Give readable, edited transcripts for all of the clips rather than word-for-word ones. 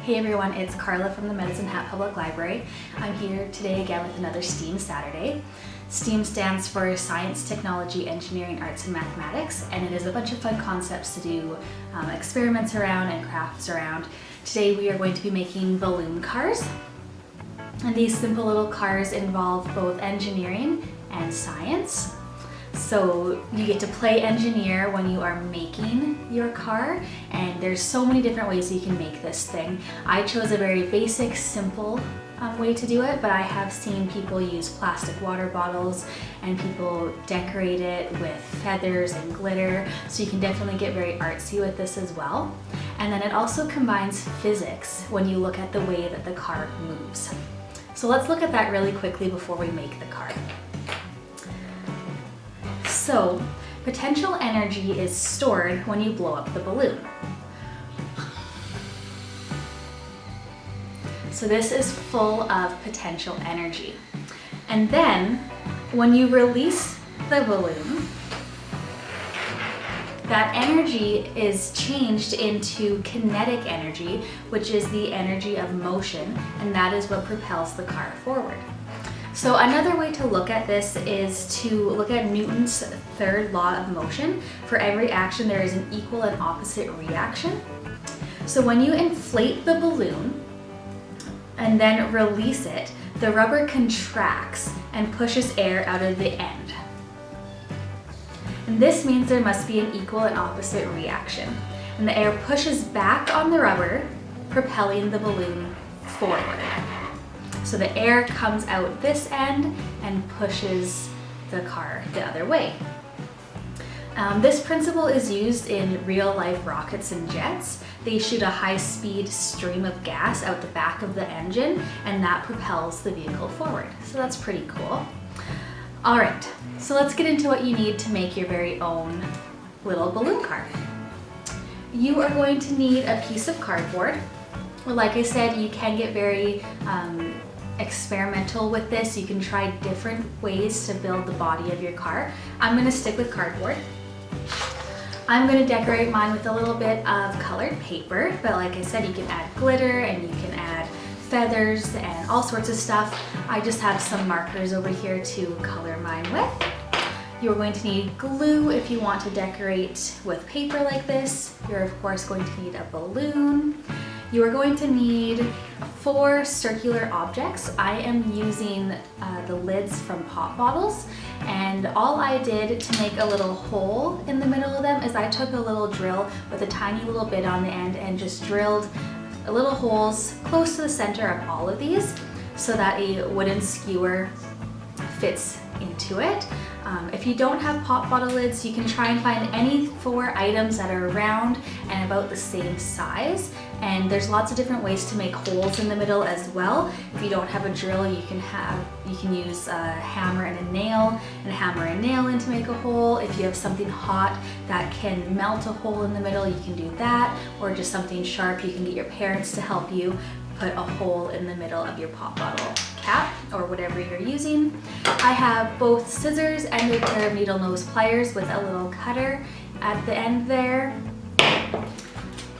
Hey everyone, it's Carla from the Medicine Hat Public Library. I'm here today again with another STEAM Saturday. STEAM stands for Science, Technology, Engineering, Arts, and Mathematics, and it is a bunch of fun concepts to do experiments around and crafts around. Today we are going to be making balloon cars. And these simple little cars involve both engineering and science. So you get to play engineer when you are making your car, and there's so many different ways you can make this thing. I chose a very basic, simple way to do it, but I have seen people use plastic water bottles and people decorate it with feathers and glitter, so you can definitely get very artsy with this as well. And then it also combines physics when you look at the way that the car moves. So let's look at that really quickly before we make the car. So, potential energy is stored when you blow up the balloon. So this is full of potential energy. And then, when you release the balloon, that energy is changed into kinetic energy, which is the energy of motion, and that is what propels the car forward. So another way to look at this is to look at Newton's third law of motion. For every action, there is an equal and opposite reaction. So when you inflate the balloon and then release it, the rubber contracts and pushes air out of the end. And this means there must be an equal and opposite reaction. And the air pushes back on the rubber, propelling the balloon forward. So the air comes out this end and pushes the car the other way. This principle is used in real-life rockets and jets. They shoot a high-speed stream of gas out the back of the engine, and that propels the vehicle forward. So that's pretty cool. All right, so let's get into what you need to make your very own little balloon car. You are going to need a piece of cardboard. Well, like I said, you can get very experimental with this. You can try different ways to build the body of your car. I'm going to stick with cardboard. I'm going to decorate mine with a little bit of colored paper, but like I said, you can add glitter and you can add feathers and all sorts of stuff. I just have some markers over here to color mine with. You're going to need glue if you want to decorate with paper like this. You're of course going to need a balloon. You are going to need 4 circular objects. I am using the lids from pop bottles, and all I did to make a little hole in the middle of them is I took a little drill with a tiny little bit on the end and just drilled little holes close to the center of all of these so that a wooden skewer fits into it. If you don't have pop bottle lids, you can try and find any 4 items that are round and about the same size. And there's lots of different ways to make holes in the middle as well. If you don't have a drill, you can use a hammer and a nail, and hammer a nail in to make a hole. If you have something hot that can melt a hole in the middle, you can do that. Or just something sharp, you can get your parents to help you put a hole in the middle of your pop bottle cap or whatever you're using. I have both scissors and a pair of needle nose pliers with a little cutter at the end there.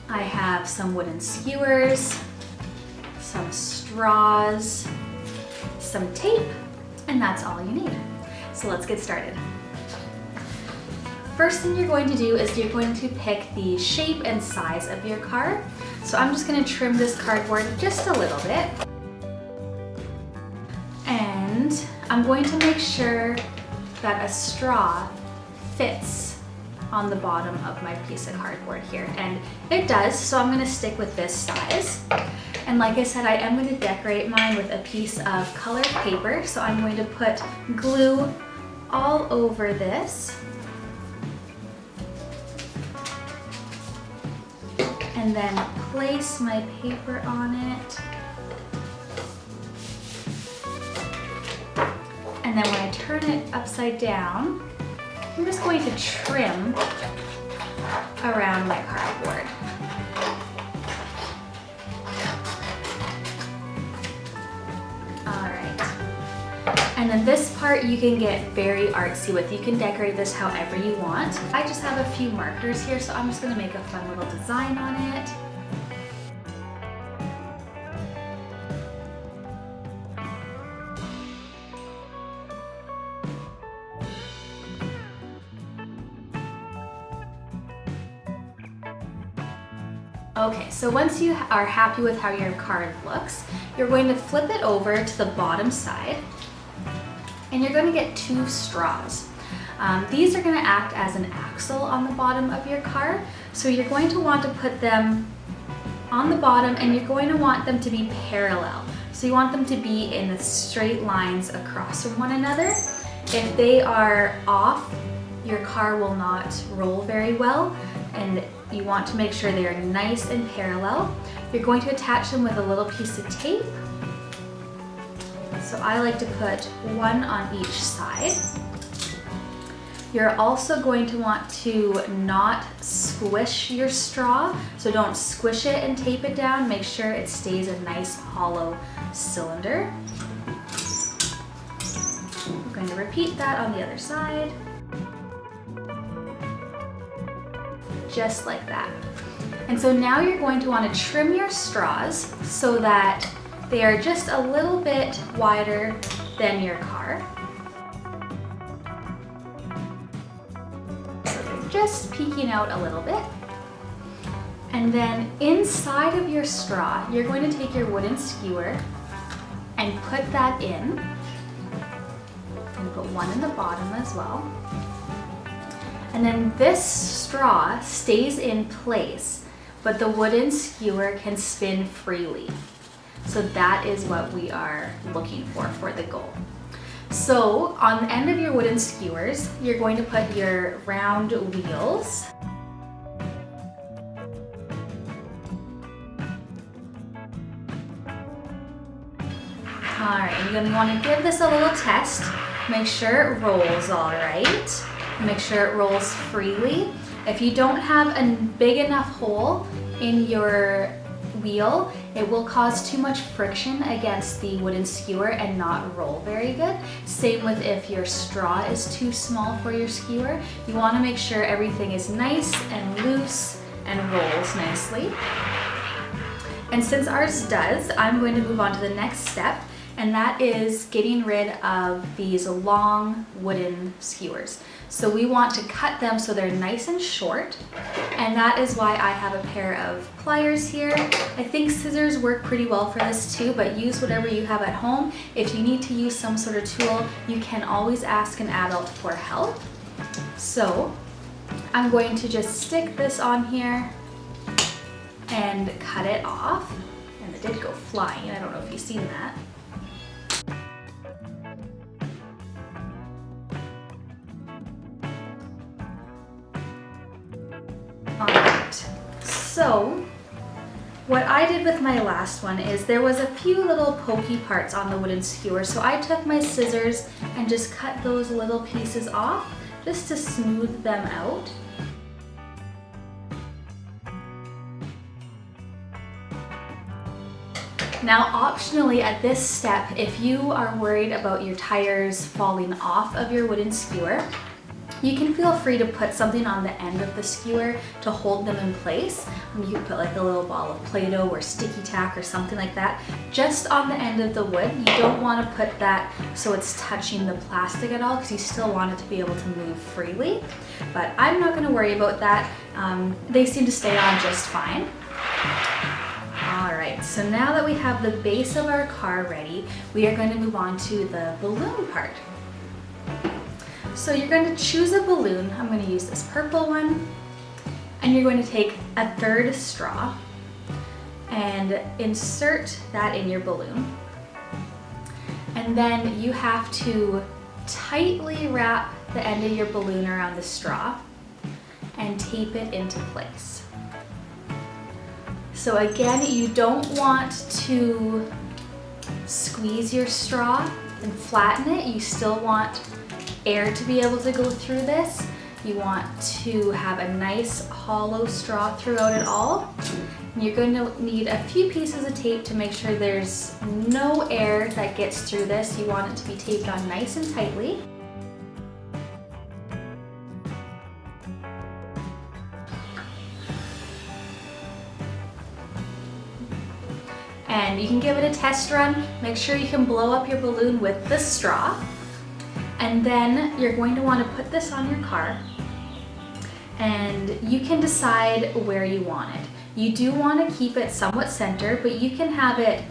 I have some wooden skewers, some straws, some tape, and that's all you need. So let's get started. First thing you're going to do is you're going to pick the shape and size of your car. So I'm just going to trim this cardboard just a little bit. And I'm going to make sure that a straw fits on the bottom of my piece of cardboard here. And it does, so I'm going to stick with this size. And like I said, I am going to decorate mine with a piece of colored paper. So I'm going to put glue all over this. And then place my paper on it. And then when I turn it upside down, I'm just going to trim around my cardboard. All right. And then this part you can get very artsy with. You can decorate this however you want. I just have a few markers here, so I'm just gonna make a fun little design on it. Okay, so once you are happy with how your card looks, you're going to flip it over to the bottom side, and you're going to get 2 straws. These are going to act as an axle on the bottom of your card, so you're going to want to put them on the bottom, and you're going to want them to be parallel. So you want them to be in straight lines across from one another. If they are off, your car will not roll very well, and you want to make sure they are nice and parallel. You're going to attach them with a little piece of tape. So I like to put 1 on each side. You're also going to want to not squish your straw, so don't squish it and tape it down. Make sure it stays a nice hollow cylinder. I'm going to repeat that on the other side. Just like that. And so now you're going to want to trim your straws so that they are just a little bit wider than your car. So they're just peeking out a little bit. And then inside of your straw, you're going to take your wooden skewer and put that in. And put 1 in the bottom as well. And then this straw stays in place, but the wooden skewer can spin freely. So that is what we are looking for the goal. So on the end of your wooden skewers, you're going to put your round wheels. All right, you're going to want to give this a little test. Make sure it rolls all right. Make sure it rolls freely. If you don't have a big enough hole in your wheel, it will cause too much friction against the wooden skewer and not roll very good. Same with if your straw is too small for your skewer. You want to make sure everything is nice and loose and rolls nicely. And since ours does, I'm going to move on to the next step, and that is getting rid of these long wooden skewers. So we want to cut them so they're nice and short, and that is why I have a pair of pliers here. I think scissors work pretty well for this too, but use whatever you have at home. If you need to use some sort of tool, you can always ask an adult for help. So I'm going to just stick this on here and cut it off. And it did go flying, I don't know if you've seen that. Alright, so what I did with my last one is there was a few little pokey parts on the wooden skewer, so I took my scissors and just cut those little pieces off just to smooth them out. Now optionally at this step, if you are worried about your tires falling off of your wooden skewer, you can feel free to put something on the end of the skewer to hold them in place. You can put like a little ball of Play-Doh or sticky tack or something like that just on the end of the wood. You don't want to put that so it's touching the plastic at all, because you still want it to be able to move freely. But I'm not going to worry about that. They seem to stay on just fine. Alright, so now that we have the base of our car ready, we are going to move on to the balloon part. So you're going to choose a balloon. I'm going to use this purple one. And you're going to take a third straw and insert that in your balloon. And then you have to tightly wrap the end of your balloon around the straw and tape it into place. So again, you don't want to squeeze your straw and flatten it. You still want air to be able to go through this. You want to have a nice hollow straw throughout it all. And you're going to need a few pieces of tape to make sure there's no air that gets through this. You want it to be taped on nice and tightly. And you can give it a test run. Make sure you can blow up your balloon with the straw. And then you're going to want to put this on your car, and you can decide where you want it. You do want to keep it somewhat centered, but you can have it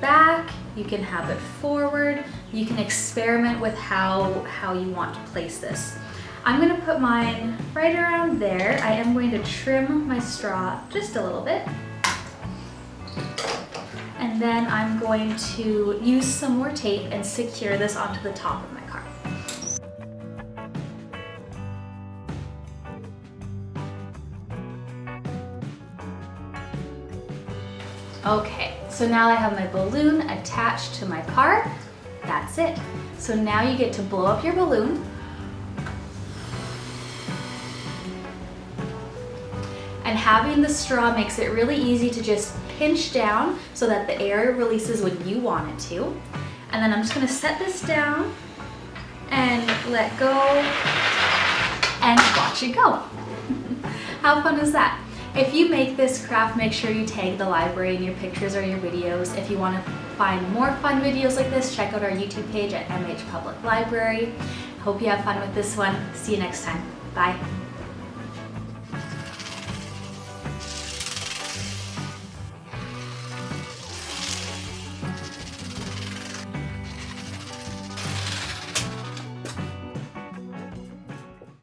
back, you can have it forward, you can experiment with how you want to place this. I'm going to put mine right around there. I am going to trim my straw just a little bit. And then I'm going to use some more tape and secure this onto the top of my car. Okay, so now I have my balloon attached to my car. That's it. So now you get to blow up your balloon. And having the straw makes it really easy to just pinch down so that the air releases when you want it to. And then I'm just gonna set this down and let go and watch it go. How fun is that? If you make this craft, make sure you tag the library in your pictures or your videos. If you want to find more fun videos like this, check out our YouTube page at MHPublicLibrary. Hope you have fun with this one. See you next time. Bye.